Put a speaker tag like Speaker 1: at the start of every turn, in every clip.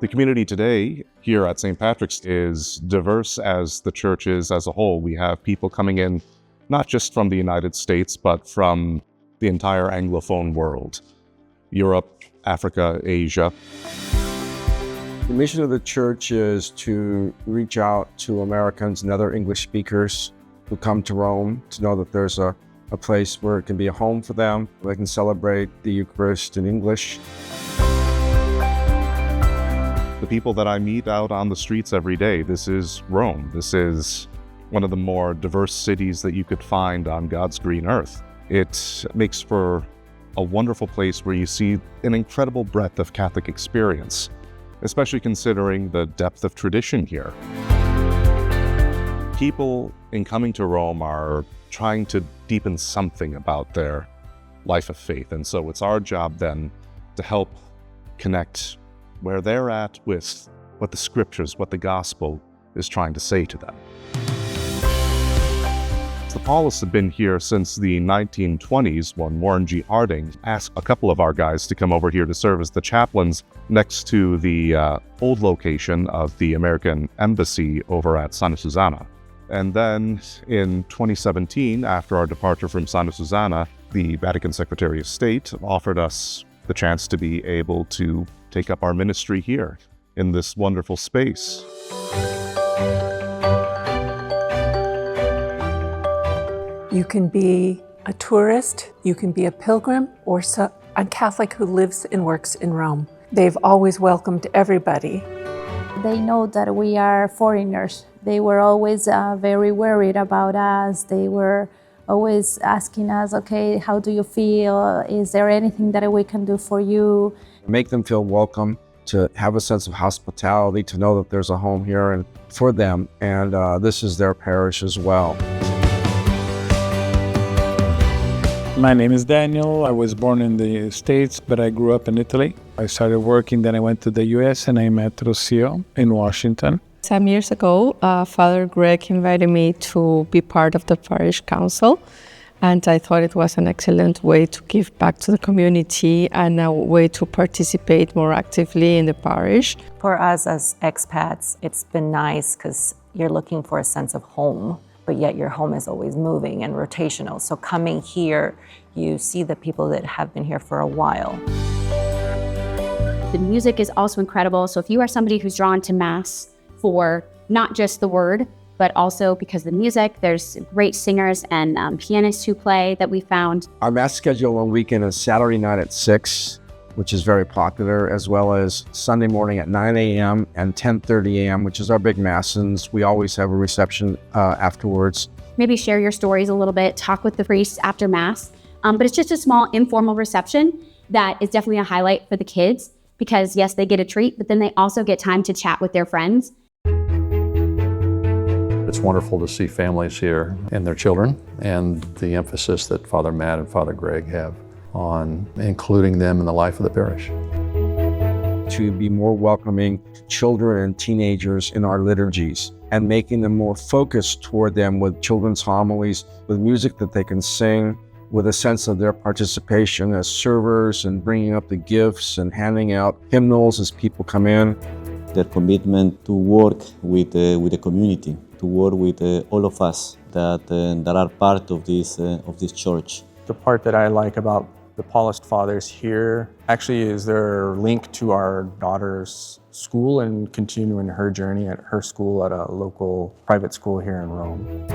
Speaker 1: The community today here at St. Patrick's is diverse as the church is as a whole. We have people coming in not just from the United States, but from the entire Anglophone world, Europe, Africa, Asia.
Speaker 2: The mission of the church is to reach out to Americans and other English speakers who come to Rome to know that there's a place where it can be a home for them, where they can celebrate the Eucharist in English.
Speaker 1: The people that I meet out on the streets every day, this is Rome. This is one of the more diverse cities that you could find on God's green earth. It makes for a wonderful place where you see an incredible breadth of Catholic experience, especially considering the depth of tradition here. People in coming to Rome are trying to deepen something about their life of faith, and so it's our job then to help connect where they're at with what the scriptures, what the gospel is trying to say to them. The Paulists have been here since the 1920s when Warren G. Harding asked a couple of our guys to come over here to serve as the chaplains next to the old location of the American Embassy over at Santa Susana. And then in 2017, after our departure from Santa Susana, the Vatican Secretary of State offered us the chance to be able to take up our ministry here in this wonderful space.
Speaker 3: You can be a tourist, you can be a pilgrim, or a Catholic who lives and works in Rome. They've always welcomed everybody.
Speaker 4: They know that we are foreigners. They were always very worried about us. They were always asking us, okay, how do you feel? Is there anything that we can do for you?
Speaker 2: Make them feel welcome, to have a sense of hospitality, to know that there's a home here and for them, and this is their parish as well.
Speaker 5: My name is Daniel. I was born in the States, but I grew up in Italy. I started working, then I went to the US and I met Rocio in Washington.
Speaker 6: Some years ago, Father Greg invited me to be part of the parish council, and I thought it was an excellent way to give back to the community and a way to participate more actively in the parish.
Speaker 7: For us as expats, it's been nice because you're looking for a sense of home, but yet your home is always moving and rotational. So coming here, you see the people that have been here for a while.
Speaker 8: The music is also incredible. So if you are somebody who's drawn to Mass for not just the word, but also because of the music, there's great singers and pianists who play that we found.
Speaker 2: Our Mass schedule on weekend is Saturday night at 6, which is very popular, as well as Sunday morning at 9 a.m. and 10:30 a.m., which is our big Mass, and we always have a reception afterwards.
Speaker 8: Maybe share your stories a little bit, talk with the priests after Mass. But it's just a small informal reception that is definitely a highlight for the kids because yes, they get a treat, but then they also get time to chat with their friends.
Speaker 9: It's wonderful to see families here and their children, and the emphasis that Father Matt and Father Greg have on including them in the life of the parish.
Speaker 2: To be more welcoming to children and teenagers in our liturgies and making them more focused toward them with children's homilies, with music that they can sing, with a sense of their participation as servers and bringing up the gifts and handing out hymnals as people come in.
Speaker 10: Their commitment to work with the community, to work with all of us that are part of this church.
Speaker 11: The part that I like about the Paulist Fathers here actually is their link to our daughter's school and continuing her journey at her school at a local private school here in Rome.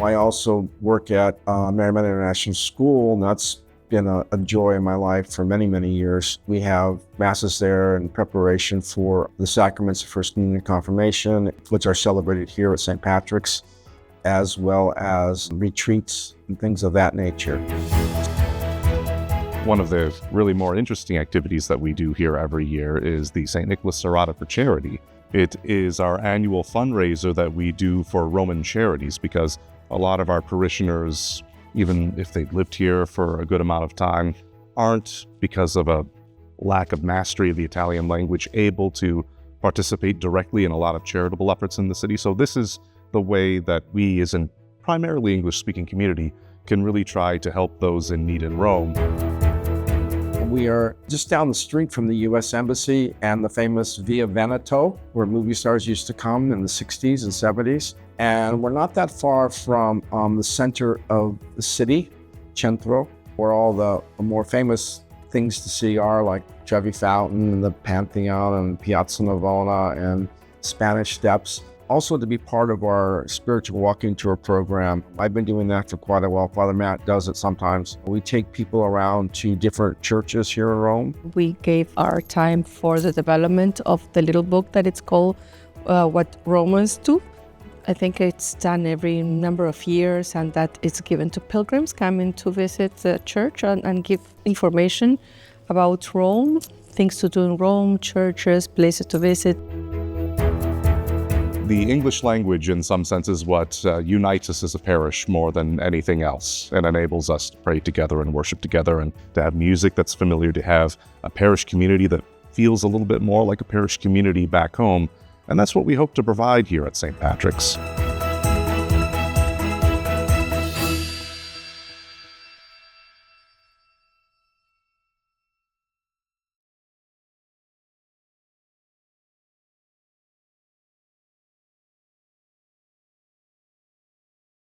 Speaker 2: I also work at Marymount International School, and that's been a joy in my life for many, many years. We have masses there in preparation for the sacraments of First Communion and Confirmation, which are celebrated here at St. Patrick's, as well as retreats and things of that nature.
Speaker 1: One of the really more interesting activities that we do here every year is the St. Nicholas Serrata for Charity. It is our annual fundraiser that we do for Roman charities because a lot of our parishioners, even if they've lived here for a good amount of time, aren't, because of a lack of mastery of the Italian language, able to participate directly in a lot of charitable efforts in the city. So this is the way that we, as a primarily English-speaking community, can really try to help those in need in Rome.
Speaker 2: We are just down the street from the U.S. Embassy and the famous Via Veneto, where movie stars used to come in the 60s and 70s. And we're not that far from the center of the city, Centro, where all the more famous things to see are, like Trevi Fountain and the Pantheon and Piazza Navona and Spanish Steps. Also to be part of our spiritual walking tour program. I've been doing that for quite a while. Father Matt does it sometimes. We take people around to different churches here in Rome.
Speaker 6: We gave our time for the development of the little book that it's called What Romans Do. I think it's done every number of years, and that it's given to pilgrims coming to visit the church and give information about Rome, things to do in Rome, churches, places to visit.
Speaker 1: The English language, in some sense, is what unites us as a parish more than anything else, and enables us to pray together and worship together, and to have music that's familiar, to have a parish community that feels a little bit more like a parish community back home. And that's what we hope to provide here at St. Patrick's.